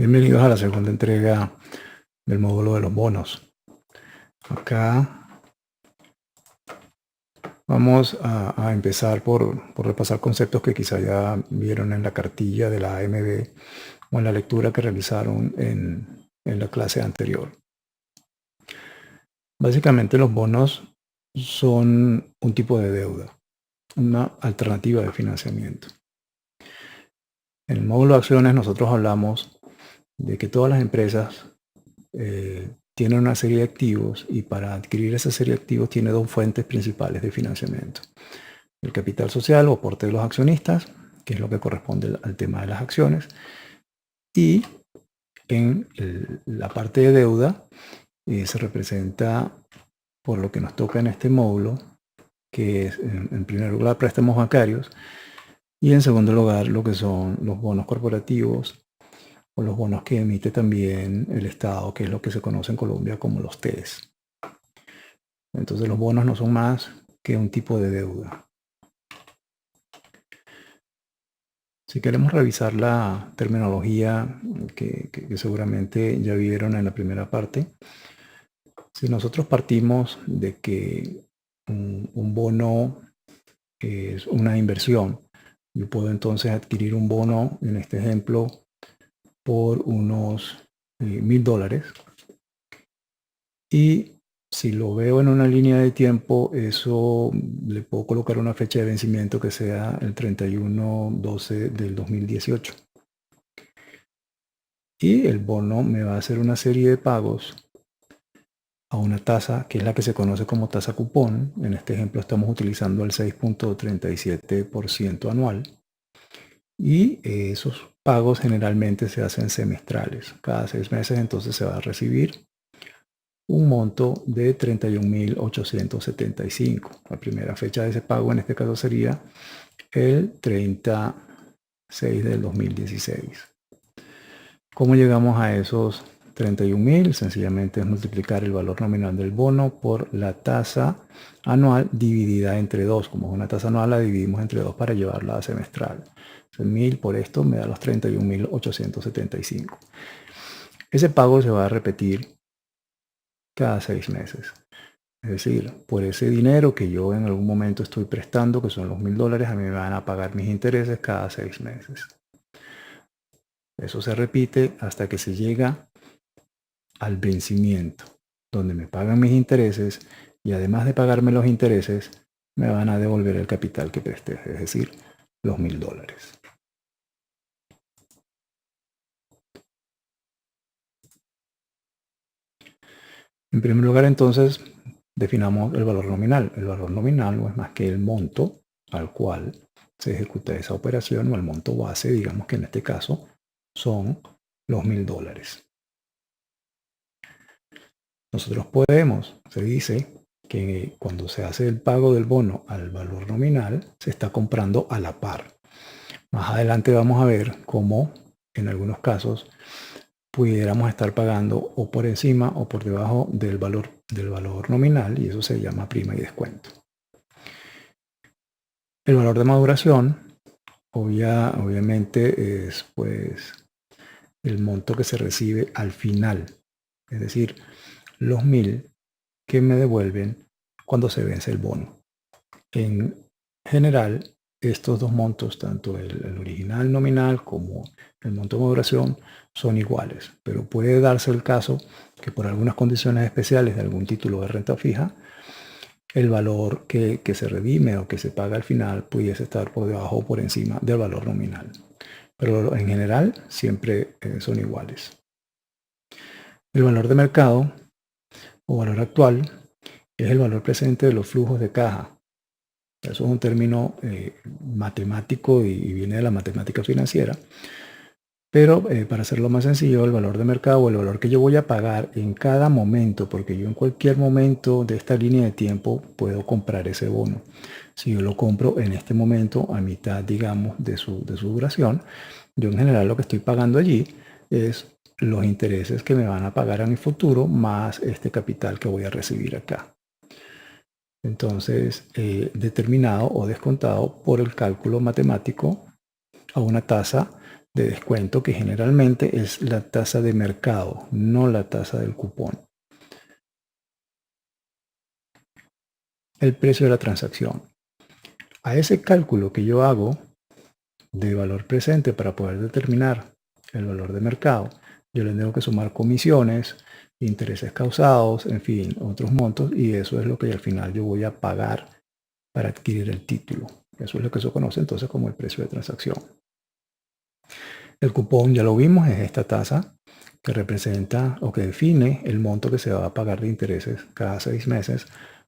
Bienvenidos a la segunda entrega del módulo de los bonos. Acá vamos a empezar por repasar conceptos que quizá ya vieron en la cartilla de la AMB o en la lectura que realizaron en la clase anterior. Básicamente los bonos son un tipo de deuda, una alternativa de financiamiento. En el módulo de acciones nosotros hablamos de que todas las empresas tienen una serie de activos y para adquirir esa serie de activos tiene dos fuentes principales de financiamiento. El capital social o aporte de los accionistas, que es lo que corresponde al tema de las acciones, y en la parte de deuda se representa por lo que nos toca en este módulo, que es en primer lugar préstamos bancarios y en segundo lugar lo que son los bonos corporativos o los bonos que emite también el Estado, que es lo que se conoce en Colombia como los TES. Entonces los bonos no son más que un tipo de deuda. Si queremos revisar la terminología que seguramente ya vieron en la primera parte, si nosotros partimos de que un bono es una inversión, yo puedo entonces adquirir un bono, en este ejemplo, por unos $1.000. Y si lo veo en una línea de tiempo, eso le puedo colocar una fecha de vencimiento que sea el 31/12 del 2018. Y el bono me va a hacer una serie de pagos a una tasa que es la que se conoce como tasa cupón. En este ejemplo estamos utilizando el 6.37% anual. Y esos pagos generalmente se hacen semestrales. Cada 6 meses entonces se va a recibir un monto de 31.875. La primera fecha de ese pago en este caso sería el 30/6 del 2016. ¿Cómo llegamos a esos 31.000? Sencillamente es multiplicar el valor nominal del bono por la tasa anual dividida entre 2. Como es una tasa anual, la dividimos entre 2 para llevarla a semestral. 1.000 por esto me da los 31.875. Ese pago se va a repetir cada 6 meses. Es decir, por ese dinero que yo en algún momento estoy prestando, que son los $1.000, a mí me van a pagar mis intereses cada 6 meses. Eso se repite hasta que se llega al vencimiento, donde me pagan mis intereses y además de pagarme los intereses, me van a devolver el capital que presté, es decir, los $1.000. En primer lugar, entonces, definamos el valor nominal. El valor nominal no es más que el monto al cual se ejecuta esa operación o el monto base, digamos que en este caso son los $1.000. Nosotros podemos, se dice que cuando se hace el pago del bono al valor nominal, se está comprando a la par. Más adelante vamos a ver cómo en algunos casos pudiéramos estar pagando o por encima o por debajo del valor nominal, y eso se llama prima y descuento. El valor de maduración obviamente es pues el monto que se recibe al final, es decir, los 1.000 que me devuelven cuando se vence el bono. En general, estos dos montos, tanto el original nominal como el monto de maduración, son iguales, pero puede darse el caso que por algunas condiciones especiales de algún título de renta fija, el valor que se redime o que se paga al final pudiese estar por debajo o por encima del valor nominal. Pero en general siempre son iguales. El valor de mercado o valor actual es el valor presente de los flujos de caja. Eso es un término matemático y viene de la matemática financiera. Pero para hacerlo más sencillo, el valor de mercado o el valor que yo voy a pagar en cada momento, porque yo en cualquier momento de esta línea de tiempo puedo comprar ese bono. Si yo lo compro en este momento, a mitad, digamos, de su duración, yo en general lo que estoy pagando allí es los intereses que me van a pagar a mi futuro más este capital que voy a recibir acá. Entonces, determinado o descontado por el cálculo matemático a una tasa de descuento, que generalmente es la tasa de mercado, no la tasa del cupón. El precio de la transacción. A ese cálculo que yo hago de valor presente para poder determinar el valor de mercado, yo le tengo que sumar comisiones, intereses causados, en fin, otros montos, y eso es lo que al final yo voy a pagar para adquirir el título. Eso es lo que se conoce entonces como el precio de transacción. El cupón, ya lo vimos, es esta tasa que representa o que define el monto que se va a pagar de intereses cada 6 meses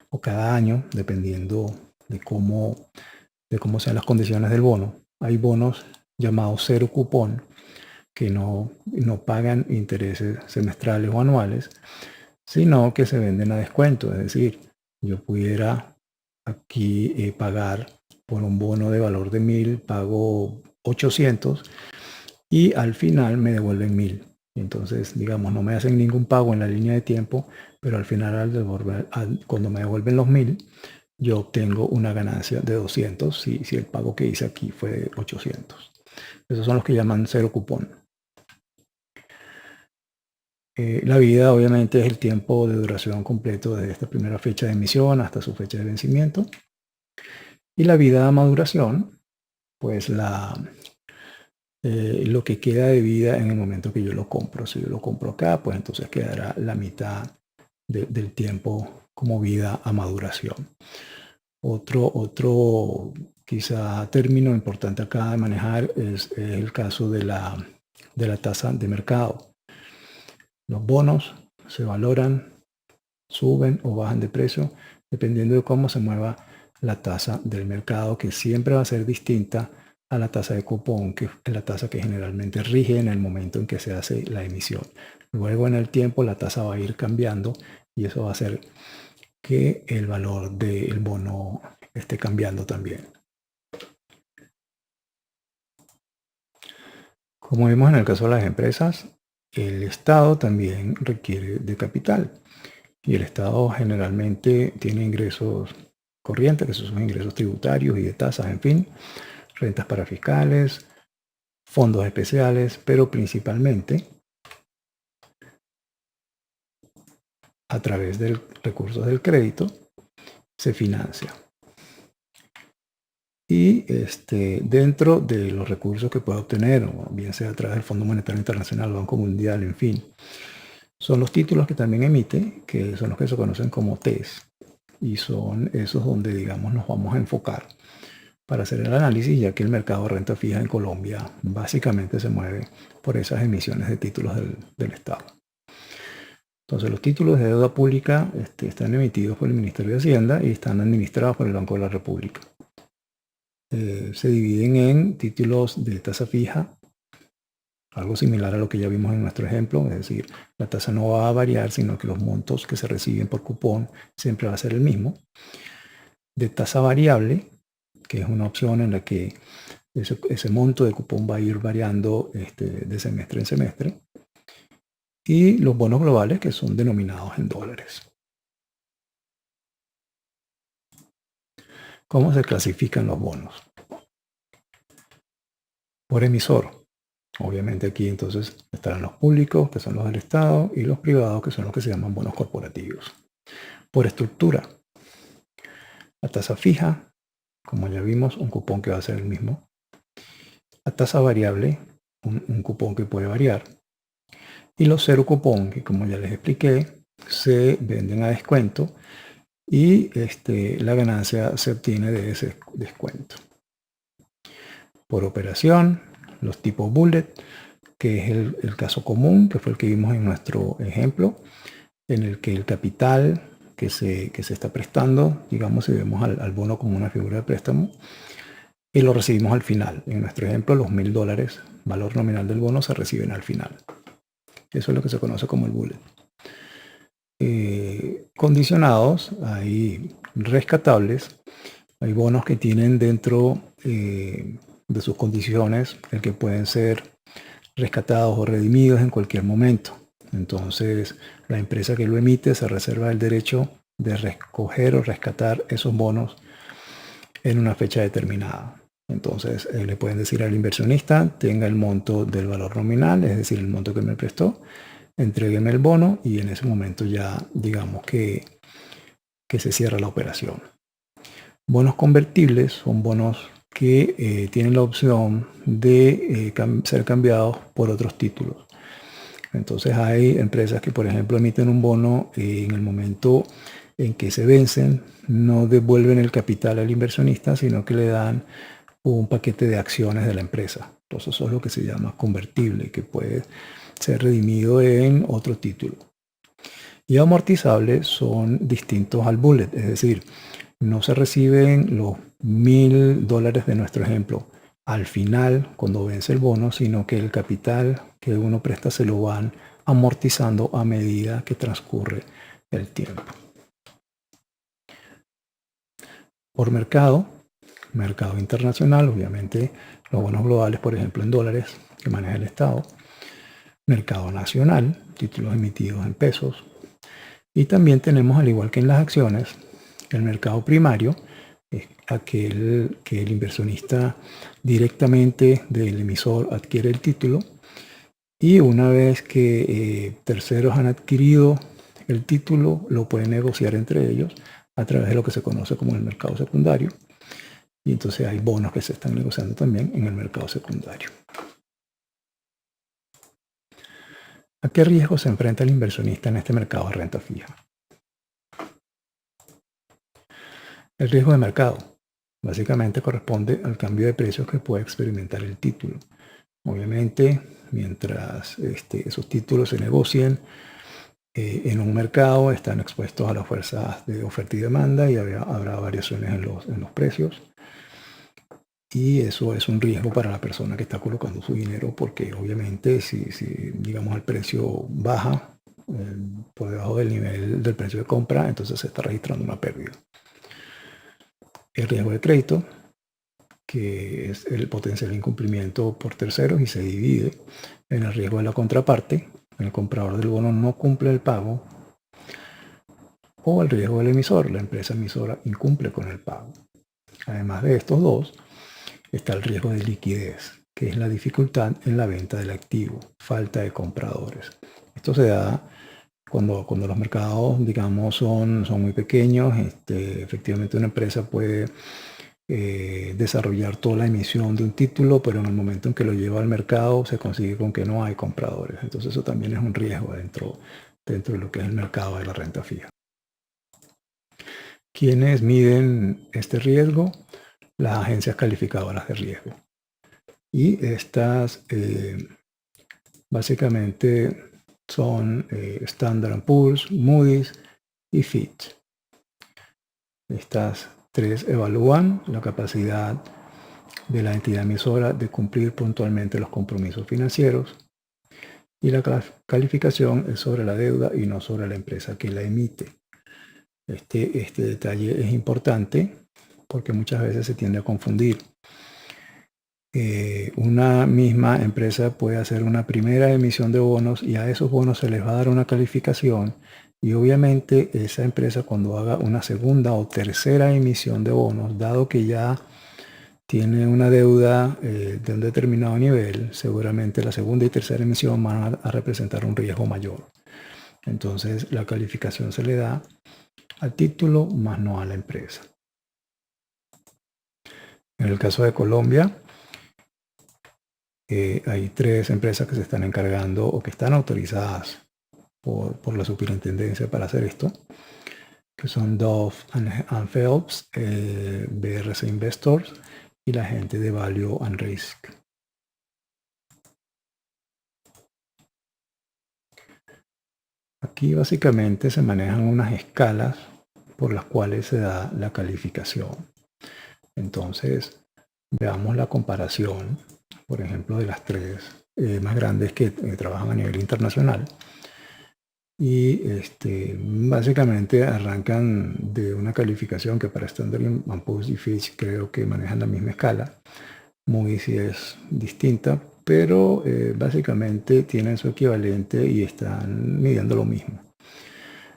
o cada año, dependiendo de cómo sean las condiciones del bono. Hay bonos llamados cero cupón que no pagan intereses semestrales o anuales, sino que se venden a descuento. Es decir, yo pudiera aquí pagar por un bono de valor de 1.000, pago 800 y al final me devuelven 1.000. Entonces, digamos, no me hacen ningún pago en la línea de tiempo, pero al final, cuando me devuelven los 1.000, yo obtengo una ganancia de 200 si el pago que hice aquí fue de 800. Esos son los que llaman cero cupón. La vida obviamente es el tiempo de duración completo desde esta primera fecha de emisión hasta su fecha de vencimiento. Y la vida de maduración, pues lo que queda de vida en el momento que yo lo compro. Si yo lo compro acá, pues entonces quedará la mitad del tiempo como vida a maduración. Otro quizá término importante acá de manejar es el caso de la tasa de mercado. Los bonos se valoran, suben o bajan de precio dependiendo de cómo se mueva la tasa del mercado, que siempre va a ser distinta a la tasa de cupón, que es la tasa que generalmente rige en el momento en que se hace la emisión. Luego en el tiempo la tasa va a ir cambiando y eso va a hacer que el valor del bono esté cambiando también. Como vimos en el caso de las empresas, el Estado también requiere de capital y el Estado generalmente tiene ingresos corrientes, que son ingresos tributarios y de tasas, en fin, rentas para fiscales, fondos especiales, pero principalmente a través de recursos del crédito se financia. Y dentro de los recursos que puede obtener, bien sea a través del Fondo Monetario Internacional, Banco Mundial, en fin, son los títulos que también emite, que son los que se conocen como TES, y son esos donde, digamos, nos vamos a enfocar para hacer el análisis, ya que el mercado de renta fija en Colombia básicamente se mueve por esas emisiones de títulos del Estado. Entonces, los títulos de deuda pública están emitidos por el Ministerio de Hacienda y están administrados por el Banco de la República. Se dividen en títulos de tasa fija, algo similar a lo que ya vimos en nuestro ejemplo, es decir, la tasa no va a variar, sino que los montos que se reciben por cupón siempre va a ser el mismo. De tasa variable, que es una opción en la que ese monto de cupón va a ir variando de semestre en semestre. Y los bonos globales, que son denominados en dólares. ¿Cómo se clasifican los bonos? Por emisor. Obviamente aquí entonces estarán los públicos, que son los del Estado, y los privados, que son los que se llaman bonos corporativos. Por estructura. La tasa fija, como ya vimos, un cupón que va a ser el mismo. La tasa variable, un cupón que puede variar. Y los cero cupón, que como ya les expliqué, se venden a descuento y la ganancia se obtiene de ese descuento. Por operación, los tipos bullet, que es el caso común, que fue el que vimos en nuestro ejemplo, en el que el capital que se está prestando, digamos, si vemos al bono como una figura de préstamo, y lo recibimos al final. En nuestro ejemplo, los $1.000, valor nominal del bono, se reciben al final. Eso es lo que se conoce como el bullet. Condicionados, hay rescatables, hay bonos que tienen dentro de sus condiciones el que pueden ser rescatados o redimidos en cualquier momento. Entonces, la empresa que lo emite se reserva el derecho de recoger o rescatar esos bonos en una fecha determinada. Entonces le pueden decir al inversionista, tenga el monto del valor nominal, es decir, el monto que me prestó, entrégueme el bono y en ese momento ya digamos que se cierra la operación. Bonos convertibles son bonos que tienen la opción de ser cambiados por otros títulos. Entonces hay empresas que, por ejemplo, emiten un bono en el momento en que se vencen, no devuelven el capital al inversionista, sino que le dan un paquete de acciones de la empresa. Entonces eso es lo que se llama convertible, que puede ser redimido en otro título. Y amortizables son distintos al bullet, es decir, no se reciben los $1000 de nuestro ejemplo al final cuando vence el bono, sino que el capital que uno presta se lo van amortizando a medida que transcurre el tiempo. Por mercado internacional, obviamente los bonos globales, por ejemplo en dólares que maneja el Estado. Mercado nacional, títulos emitidos en pesos. Y también tenemos, al igual que en las acciones, el mercado primario, es aquel que el inversionista directamente del emisor adquiere el título y una vez que terceros han adquirido el título, lo pueden negociar entre ellos a través de lo que se conoce como el mercado secundario. Y entonces hay bonos que se están negociando también en el mercado secundario. ¿A qué riesgo se enfrenta el inversionista en este mercado de renta fija? El riesgo de mercado básicamente corresponde al cambio de precios que puede experimentar el título. Obviamente, mientras esos títulos se negocien en un mercado, están expuestos a las fuerzas de oferta y demanda y habrá variaciones en los precios. Y eso es un riesgo para la persona que está colocando su dinero porque obviamente si digamos el precio baja por debajo del nivel del precio de compra, entonces se está registrando una pérdida. El riesgo de crédito, que es el potencial incumplimiento por terceros y se divide en el riesgo de la contraparte, el comprador del bono no cumple el pago, o el riesgo del emisor, la empresa emisora incumple con el pago. Además de estos dos, está el riesgo de liquidez, que es la dificultad en la venta del activo, falta de compradores. Esto se da cuando los mercados, digamos, son muy pequeños. Efectivamente una empresa puede desarrollar toda la emisión de un título, pero en el momento en que lo lleva al mercado se consigue con que no hay compradores. Entonces eso también es un riesgo dentro de lo que es el mercado de la renta fija. ¿Quiénes miden este riesgo? Las agencias calificadoras de riesgo. Y estas básicamente son Standard & Poor's, Moody's y Fitch. Estas tres evalúan la capacidad de la entidad emisora de cumplir puntualmente los compromisos financieros y la calificación es sobre la deuda y no sobre la empresa que la emite. Este detalle es importante porque muchas veces se tiende a confundir. Una misma empresa puede hacer una primera emisión de bonos y a esos bonos se les va a dar una calificación y obviamente esa empresa cuando haga una segunda o tercera emisión de bonos, dado que ya tiene una deuda de un determinado nivel, seguramente la segunda y tercera emisión van a representar un riesgo mayor. Entonces la calificación se le da al título más no a la empresa. En el caso de Colombia, hay tres empresas que se están encargando o que están autorizadas por la superintendencia para hacer esto, que son Dove and Phelps, BRC Investors y la gente de Value and Risk. Aquí básicamente se manejan unas escalas por las cuales se da la calificación. Entonces, veamos la comparación, por ejemplo, de las tres más grandes que trabajan a nivel internacional. Y básicamente arrancan de una calificación que para Standard & Poor's y Fitch creo que manejan la misma escala. Moody's sí es distinta, pero básicamente tienen su equivalente y están midiendo lo mismo.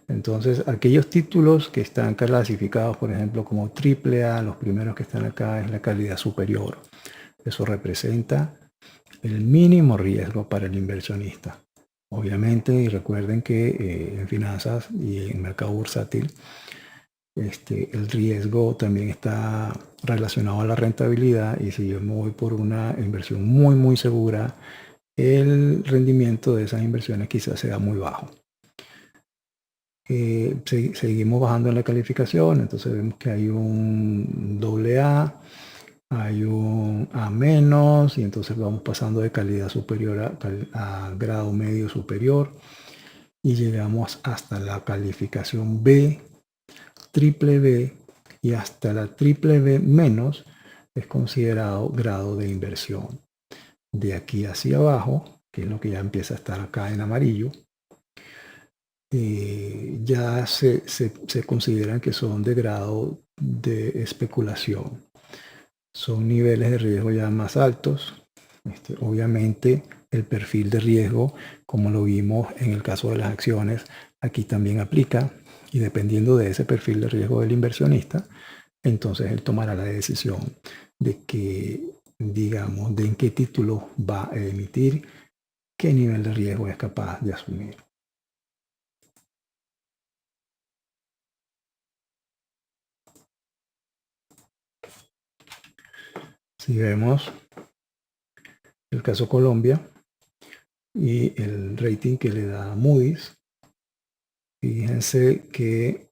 Entonces, aquellos títulos que están clasificados, por ejemplo, como triple A, los primeros que están acá es la calidad superior. Eso representa el mínimo riesgo para el inversionista. Obviamente, y recuerden que en finanzas y en mercado bursátil, el riesgo también está relacionado a la rentabilidad, y si yo me voy por una inversión muy segura, el rendimiento de esas inversiones quizás sea muy bajo. Seguimos bajando en la calificación, entonces vemos que hay un doble A, hay un A menos, y entonces vamos pasando de calidad superior a grado medio superior, y llegamos hasta la calificación B, triple B, y hasta la triple B menos es considerado grado de inversión. De aquí hacia abajo, que es lo que ya empieza a estar acá en amarillo, ya se consideran que son de grado de especulación. Son niveles de riesgo ya más altos. Obviamente el perfil de riesgo, como lo vimos en el caso de las acciones, aquí también aplica, y dependiendo de ese perfil de riesgo del inversionista, entonces él tomará la decisión de que, digamos, de en qué título va a emitir, qué nivel de riesgo es capaz de asumir. Si vemos el caso Colombia y el rating que le da Moody's, fíjense que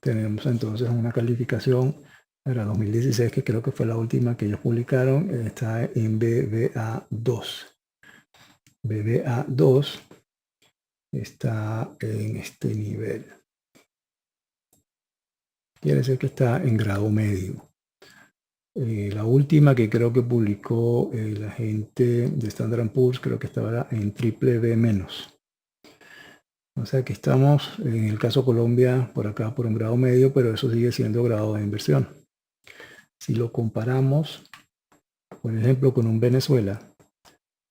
tenemos entonces una calificación para 2016, que creo que fue la última que ellos publicaron, está en BBA2. BBA2 está en este nivel. Quiere decir que está en grado medio. La última que creo que publicó la gente de Standard & Poor's, creo que estaba en triple B menos. O sea que estamos, en el caso Colombia, por acá por un grado medio, pero eso sigue siendo grado de inversión. Si lo comparamos, por ejemplo, con un Venezuela,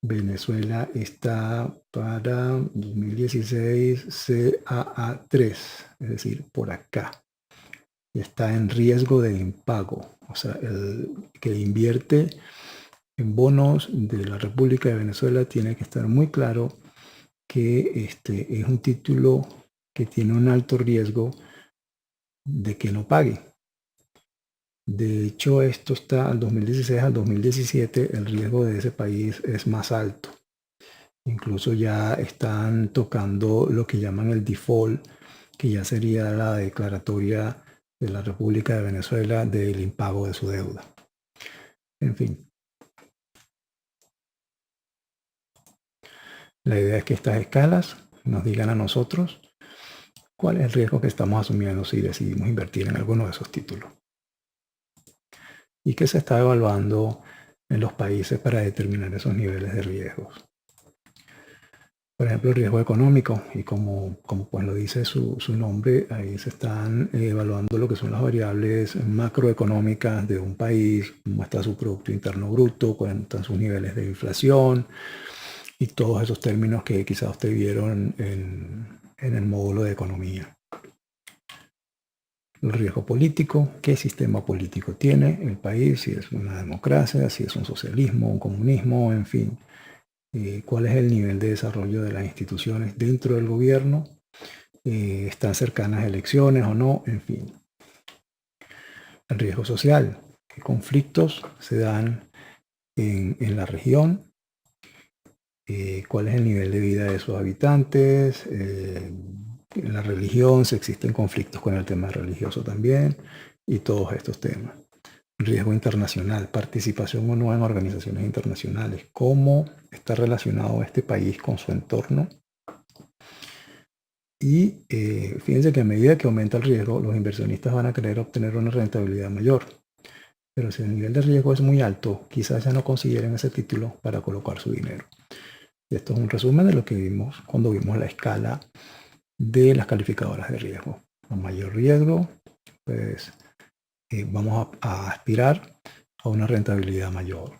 Venezuela está para 2016 CAA3, es decir, por acá. Y está en riesgo de impago. O sea, el que invierte en bonos de la República de Venezuela tiene que estar muy claro que este es un título que tiene un alto riesgo de que no pague. De hecho, esto está al 2016 al 2017, el riesgo de ese país es más alto. Incluso ya están tocando lo que llaman el default, que ya sería la declaratoria de la República de Venezuela del impago de su deuda. En fin, la idea es que estas escalas nos digan a nosotros cuál es el riesgo que estamos asumiendo si decidimos invertir en alguno de esos títulos, y qué se está evaluando en los países para determinar esos niveles de riesgos. Por ejemplo, el riesgo económico, y como pues lo dice su nombre, ahí se están evaluando lo que son las variables macroeconómicas de un país, cómo está su Producto Interno Bruto, cuáles están sus niveles de inflación, y todos esos términos que quizás ustedes vieron en el módulo de economía. El riesgo político, qué sistema político tiene el país, si es una democracia, si es un socialismo, un comunismo, en fin. Cuál es el nivel de desarrollo de las instituciones dentro del gobierno, están cercanas elecciones o no, en fin. El riesgo social, qué conflictos se dan en la región, cuál es el nivel de vida de sus habitantes, en la religión, si existen conflictos con el tema religioso también, y todos estos temas. Riesgo internacional, participación o no en organizaciones internacionales, cómo está relacionado este país con su entorno. Y fíjense que a medida que aumenta el riesgo, los inversionistas van a querer obtener una rentabilidad mayor. Pero si el nivel de riesgo es muy alto, quizás ya no consideren ese título para colocar su dinero. Y esto es un resumen de lo que vimos cuando vimos la escala de las calificadoras de riesgo. A mayor riesgo, pues vamos a aspirar a una rentabilidad mayor.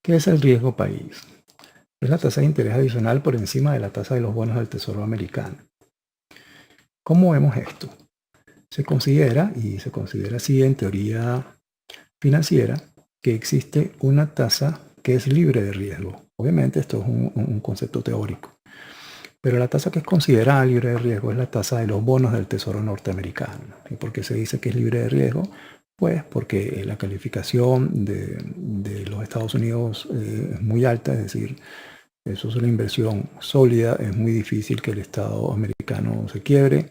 ¿Qué es el riesgo país? Es la tasa de interés adicional por encima de la tasa de los bonos del Tesoro americano. ¿Cómo vemos esto? Se considera, y se considera así en teoría financiera, que existe una tasa que es libre de riesgo. Obviamente esto es un concepto teórico, pero la tasa que es considerada libre de riesgo es la tasa de los bonos del Tesoro norteamericano. ¿Y por qué se dice que es libre de riesgo? Pues porque la calificación de los Estados Unidos es muy alta, es decir, eso es una inversión sólida, es muy difícil que el Estado americano se quiebre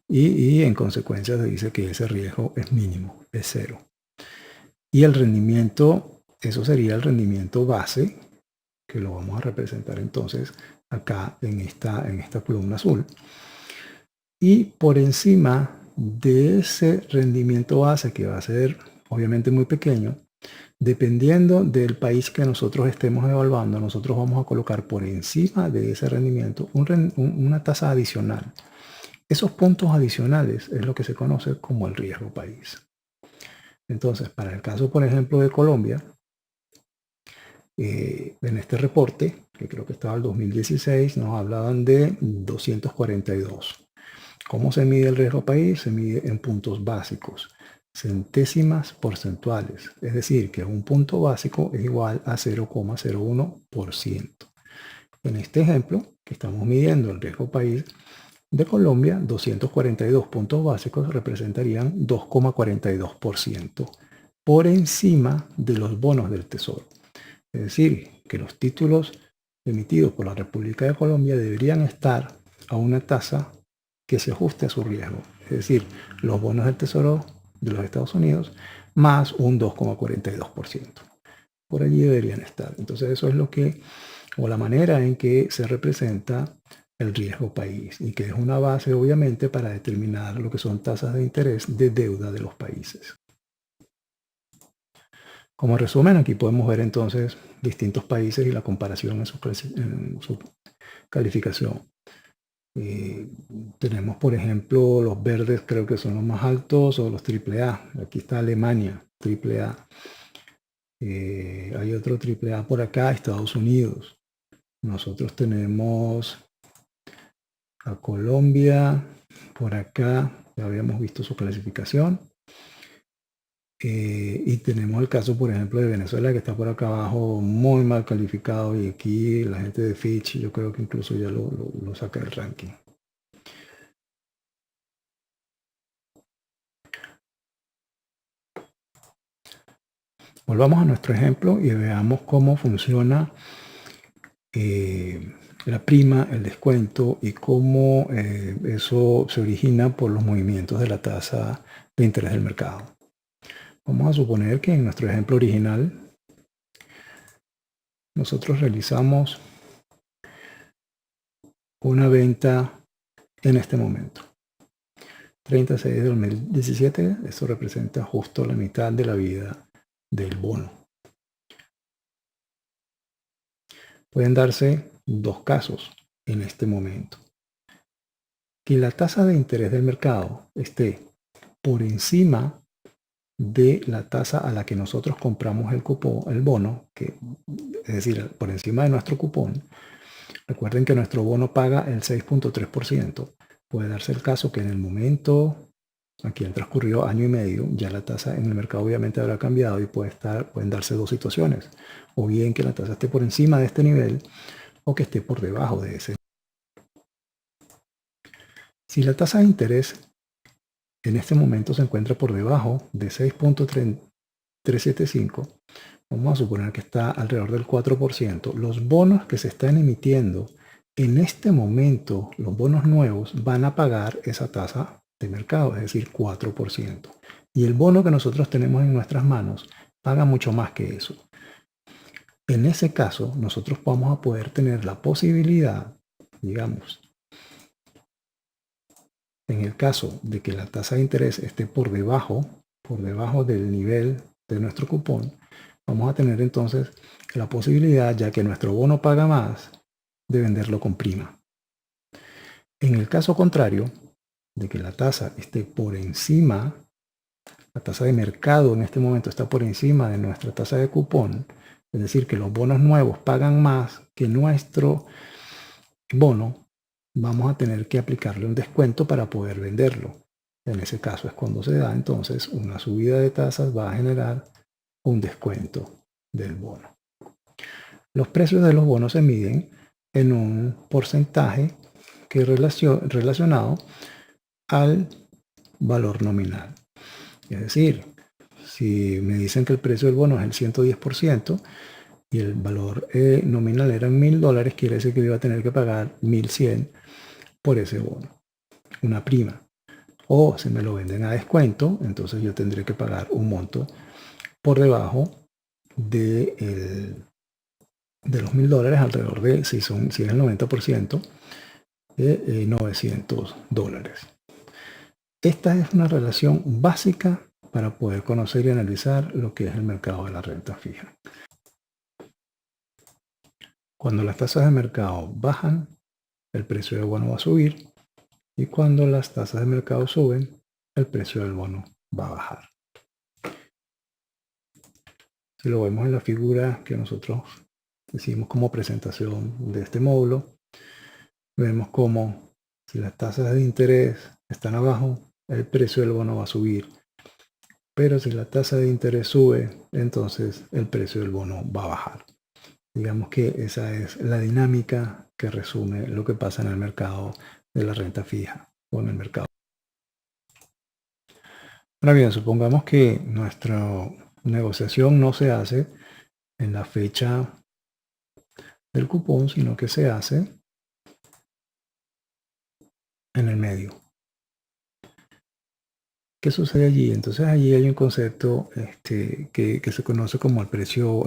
y en consecuencia se dice que ese riesgo es mínimo, es cero. Y el rendimiento, eso sería el rendimiento base, que lo vamos a representar entonces acá en esta columna azul. Y por encima de ese rendimiento base, que va a ser obviamente muy pequeño, dependiendo del país que nosotros estemos evaluando, nosotros vamos a colocar por encima de ese rendimiento una tasa adicional. Esos puntos adicionales es lo que se conoce como el riesgo país. Entonces, para el caso, por ejemplo, de Colombia, en este reporte, que creo que estaba el 2016, nos hablaban de 242. ¿Cómo se mide el riesgo país? Se mide en puntos básicos, centésimas porcentuales. Es decir, que un punto básico es igual a 0,01%. En este ejemplo, que estamos midiendo el riesgo país de Colombia, 242 puntos básicos representarían 2,42% por encima de los bonos del Tesoro. Es decir, que los títulos emitidos por la República de Colombia deberían estar a una tasa que se ajuste a su riesgo. Es decir, los bonos del Tesoro de los Estados Unidos más un 2,42%. Por allí deberían estar. Entonces eso es lo que, o la manera en que se representa el riesgo país y que es una base obviamente para determinar lo que son tasas de interés de deuda de los países. Como resumen, aquí podemos ver entonces distintos países y la comparación en su calificación. Tenemos, por ejemplo, los verdes creo que son los más altos o los AAA. Aquí está Alemania, AAA. Hay otro AAA por acá, Estados Unidos. Nosotros tenemos a Colombia, por acá, ya habíamos visto su clasificación. Y tenemos el caso, por ejemplo, de Venezuela, que está por acá abajo, muy mal calificado, y aquí la gente de Fitch, yo creo que incluso ya lo saca del ranking. Volvamos a nuestro ejemplo y veamos cómo funciona la prima, el descuento y cómo eso se origina por los movimientos de la tasa de interés del mercado. Vamos a suponer que en nuestro ejemplo original nosotros realizamos una venta en este momento. 36 de 2017, eso representa justo la mitad de la vida del bono. Pueden darse dos casos en este momento. Que la tasa de interés del mercado esté por encima de la tasa a la que nosotros compramos el cupón, el bono, que, es decir, por encima de nuestro cupón. Recuerden que nuestro bono paga el 6,3%. Puede darse el caso que en el momento, aquí han transcurrido año y medio, ya la tasa en el mercado obviamente habrá cambiado y pueden darse dos situaciones. O bien que la tasa esté por encima de este nivel o que esté por debajo de ese. Si la tasa de interés en este momento se encuentra por debajo de 6,375, vamos a suponer que está alrededor del 4%, los bonos que se están emitiendo en este momento, los bonos nuevos, van a pagar esa tasa de mercado, es decir, 4%. Y el bono que nosotros tenemos en nuestras manos paga mucho más que eso. En ese caso, nosotros vamos a poder tener la posibilidad, digamos, en el caso de que la tasa de interés esté por debajo del nivel de nuestro cupón, vamos a tener entonces la posibilidad, ya que nuestro bono paga más, de venderlo con prima. En el caso contrario, de que la tasa esté por encima, la tasa de mercado en este momento está por encima de nuestra tasa de cupón, es decir, que los bonos nuevos pagan más que nuestro bono, vamos a tener que aplicarle un descuento para poder venderlo. En ese caso es cuando se da entonces una subida de tasas, va a generar un descuento del bono. Los precios de los bonos se miden en un porcentaje que es relacionado al valor nominal. Es decir, si me dicen que el precio del bono es el 110% y el valor nominal eran $1.000, quiere decir que yo iba a tener que pagar 1.100 por ese bono, una prima. O si me lo venden a descuento, entonces yo tendré que pagar un monto por debajo de los $1.000, alrededor de, si es el 90%, de $900. Esta es una relación básica para poder conocer y analizar lo que es el mercado de la renta fija. Cuando las tasas de mercado bajan, el precio del bono va a subir, y cuando las tasas de mercado suben, el precio del bono va a bajar. Si lo vemos en la figura que nosotros hicimos como presentación de este módulo, vemos como si las tasas de interés están abajo, el precio del bono va a subir. Pero si la tasa de interés sube, entonces el precio del bono va a bajar. Digamos que esa es la dinámica que resume lo que pasa en el mercado de la renta fija o en el mercado. Ahora bien, supongamos que nuestra negociación no se hace en la fecha del cupón, sino que se hace en el medio. ¿Qué sucede allí? Entonces allí hay un concepto que se conoce como el precio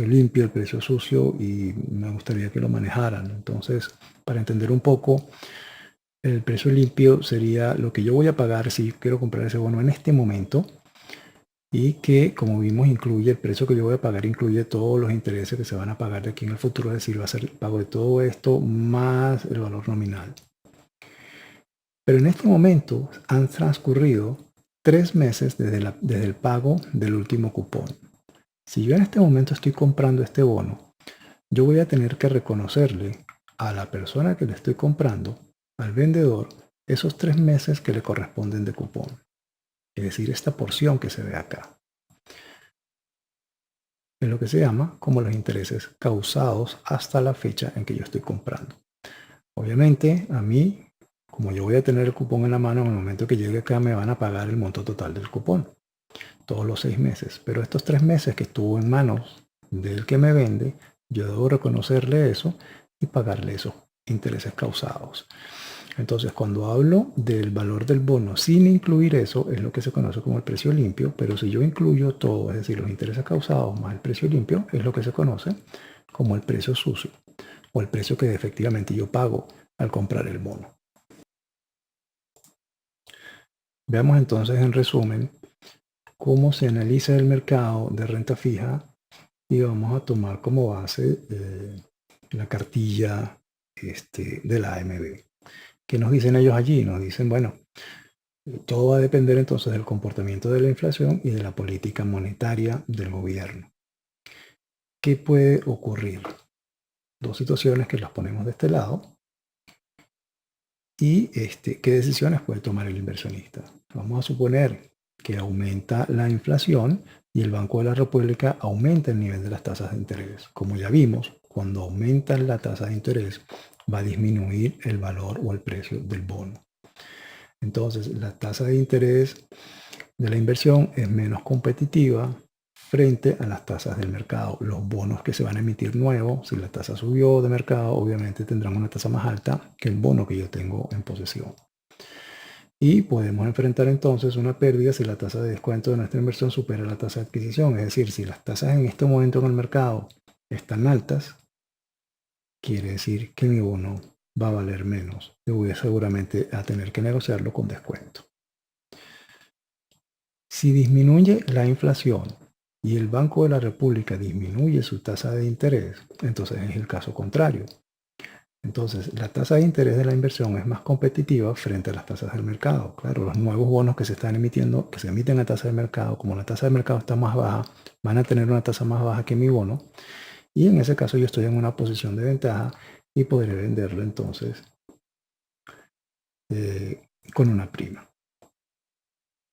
limpio, el precio sucio, y me gustaría que lo manejaran. Entonces, para entender un poco, el precio limpio sería lo que yo voy a pagar si quiero comprar ese bono en este momento, y que, como vimos, incluye el precio que yo voy a pagar, incluye todos los intereses que se van a pagar de aquí en el futuro, es decir, va a ser el pago de todo esto más el valor nominal. Pero en este momento han transcurrido 3 meses desde el pago del último cupón. Si yo en este momento estoy comprando este bono, yo voy a tener que reconocerle a la persona que le estoy comprando, al vendedor, esos 3 meses que le corresponden de cupón. Es decir, esta porción que se ve acá. Es lo que se llama como los intereses causados hasta la fecha en que yo estoy comprando. Obviamente, a mí, como yo voy a tener el cupón en la mano, en el momento que llegue acá me van a pagar el monto total del cupón, todos los 6 meses. Pero estos 3 meses que estuvo en manos del que me vende, yo debo reconocerle eso y pagarle esos intereses causados. Entonces, cuando hablo del valor del bono sin incluir eso, es lo que se conoce como el precio limpio, pero si yo incluyo todo, es decir, los intereses causados más el precio limpio, es lo que se conoce como el precio sucio, o el precio que efectivamente yo pago al comprar el bono. Veamos entonces en resumen cómo se analiza el mercado de renta fija, y vamos a tomar como base la cartilla de la AMB. ¿Qué nos dicen ellos allí? Nos dicen, bueno, todo va a depender entonces del comportamiento de la inflación y de la política monetaria del gobierno. ¿Qué puede ocurrir? Dos situaciones que las ponemos de este lado. Y qué decisiones puede tomar el inversionista. Vamos a suponer que aumenta la inflación y el Banco de la República aumenta el nivel de las tasas de interés. Como ya vimos, cuando aumentan la tasa de interés, va a disminuir el valor o el precio del bono. Entonces, la tasa de interés de la inversión es menos competitiva frente a las tasas del mercado. Los bonos que se van a emitir nuevos, si la tasa subió de mercado, obviamente tendrán una tasa más alta que el bono que yo tengo en posesión. Y podemos enfrentar entonces una pérdida si la tasa de descuento de nuestra inversión supera la tasa de adquisición. Es decir, si las tasas en este momento en el mercado están altas, quiere decir que mi bono va a valer menos. Yo voy seguramente a tener que negociarlo con descuento. Si disminuye la inflación y el Banco de la República disminuye su tasa de interés, entonces es el caso contrario. Entonces, la tasa de interés de la inversión es más competitiva frente a las tasas del mercado. Claro, los nuevos bonos que se están emitiendo, que se emiten a tasa de mercado, como la tasa de mercado está más baja, van a tener una tasa más baja que mi bono. Y en ese caso yo estoy en una posición de ventaja y podré venderlo entonces con una prima.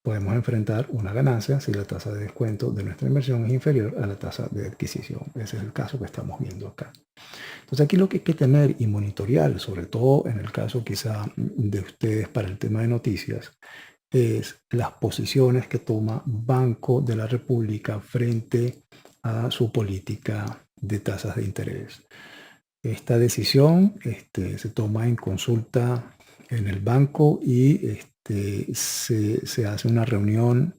Podemos enfrentar una ganancia si la tasa de descuento de nuestra inversión es inferior a la tasa de adquisición. Ese es el caso que estamos viendo acá. Entonces aquí lo que hay que tener y monitorear, sobre todo en el caso quizá de ustedes para el tema de noticias, es las posiciones que toma Banco de la República frente a su política de tasas de interés. Esta decisión se toma en consulta en el banco y se hace una reunión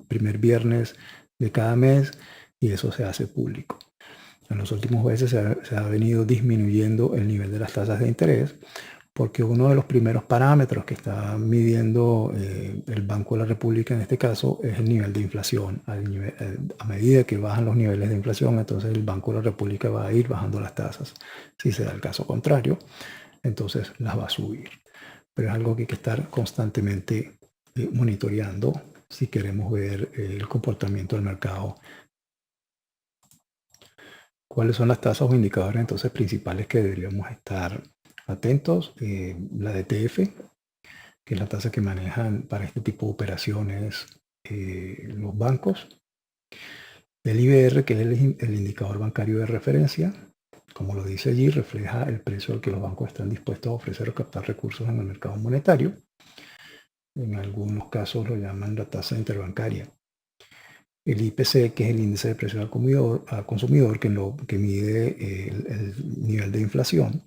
primer viernes de cada mes y eso se hace público. En los últimos meses se ha venido disminuyendo el nivel de las tasas de interés porque uno de los primeros parámetros que está midiendo el Banco de la República en este caso es el nivel de inflación. A medida que bajan los niveles de inflación, entonces el Banco de la República va a ir bajando las tasas. Si se da el caso contrario, entonces las va a subir. Pero es algo que hay que estar constantemente monitoreando si queremos ver el comportamiento del mercado. ¿Cuáles son las tasas o indicadores entonces principales que deberíamos estar atentos? La DTF, que es la tasa que manejan para este tipo de operaciones los bancos. El IBR, que es el indicador bancario de referencia, como lo dice allí, refleja el precio al que los bancos están dispuestos a ofrecer o captar recursos en el mercado monetario. En algunos casos lo llaman la tasa interbancaria. El IPC, que es el índice de precio al consumidor que mide el nivel de inflación.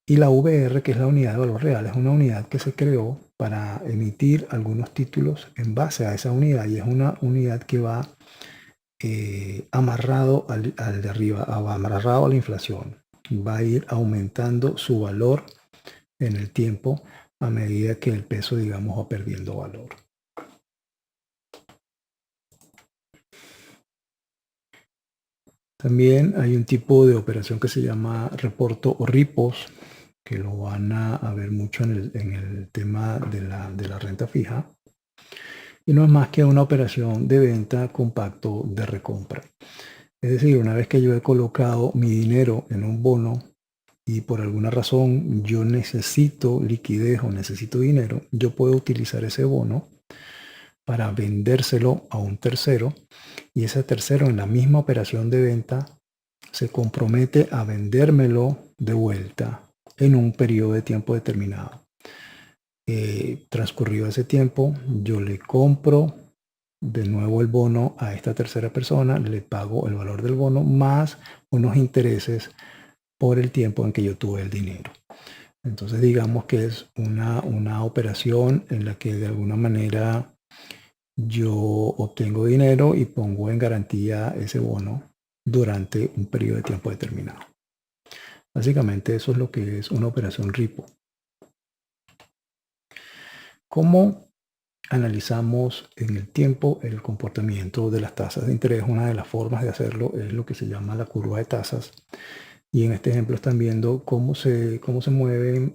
Y la VR, que es la unidad de valor real, es una unidad que se creó para emitir algunos títulos en base a esa unidad y es una unidad que va amarrado al de arriba, amarrado a la inflación. Va a ir aumentando su valor en el tiempo a medida que el peso, digamos, va perdiendo valor. También hay un tipo de operación que se llama reporto o ripos, que lo van a ver mucho en el tema de la renta fija. Y no es más que una operación de venta con pacto de recompra. Es decir, una vez que yo he colocado mi dinero en un bono y por alguna razón yo necesito liquidez o necesito dinero, yo puedo utilizar ese bono para vendérselo a un tercero y ese tercero en la misma operación de venta se compromete a vendérmelo de vuelta en un periodo de tiempo determinado. Transcurrido ese tiempo, yo le compro de nuevo el bono a esta tercera persona, le pago el valor del bono más unos intereses por el tiempo en que yo tuve el dinero. Entonces digamos que es una operación en la que de alguna manera yo obtengo dinero y pongo en garantía ese bono durante un periodo de tiempo determinado. Básicamente eso es lo que es una operación repo. ¿Cómo analizamos en el tiempo el comportamiento de las tasas de interés? Una de las formas de hacerlo es lo que se llama la curva de tasas. Y en este ejemplo están viendo cómo se mueve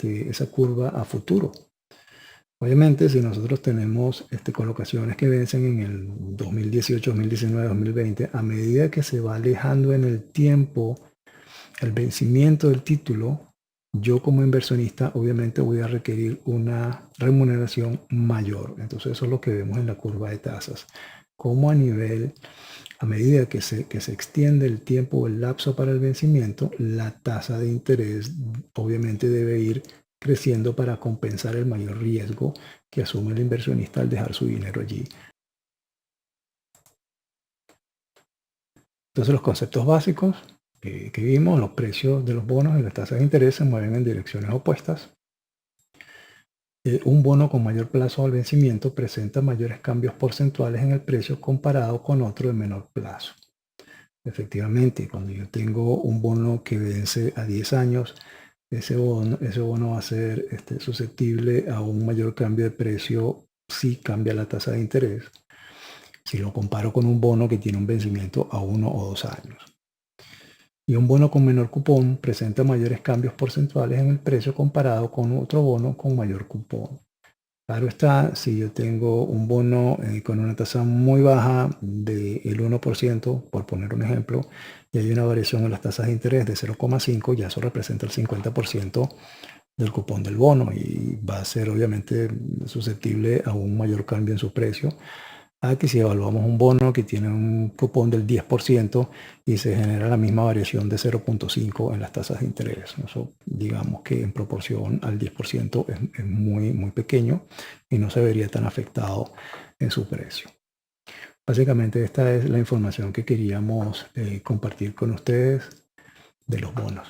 esa curva a futuro. Obviamente, si nosotros tenemos colocaciones que vencen en el 2018, 2019, 2020, a medida que se va alejando en el tiempo el vencimiento del título, yo como inversionista obviamente voy a requerir una remuneración mayor. Entonces eso es lo que vemos en la curva de tasas. Como a medida que se extiende el tiempo o el lapso para el vencimiento, la tasa de interés obviamente debe ir creciendo para compensar el mayor riesgo que asume el inversionista al dejar su dinero allí. Entonces los conceptos básicos que vimos, los precios de los bonos y las tasas de interés se mueven en direcciones opuestas. Un bono con mayor plazo al vencimiento presenta mayores cambios porcentuales en el precio comparado con otro de menor plazo. Efectivamente, cuando yo tengo un bono que vence a 10 años, ese bono va a ser susceptible a un mayor cambio de precio si cambia la tasa de interés, si lo comparo con un bono que tiene un vencimiento a 1 o 2 años. y un bono con menor cupón presenta mayores cambios porcentuales en el precio comparado con otro bono con mayor cupón. Claro está, si yo tengo un bono con una tasa muy baja del 1%, por poner un ejemplo, y hay una variación en las tasas de interés de 0,5, ya eso representa el 50% del cupón del bono y va a ser obviamente susceptible a un mayor cambio en su precio. Aquí si evaluamos un bono que tiene un cupón del 10% y se genera la misma variación de 0,5 en las tasas de interés. Eso digamos que en proporción al 10% es muy, muy pequeño y no se vería tan afectado en su precio. Básicamente esta es la información que queríamos compartir con ustedes de los bonos.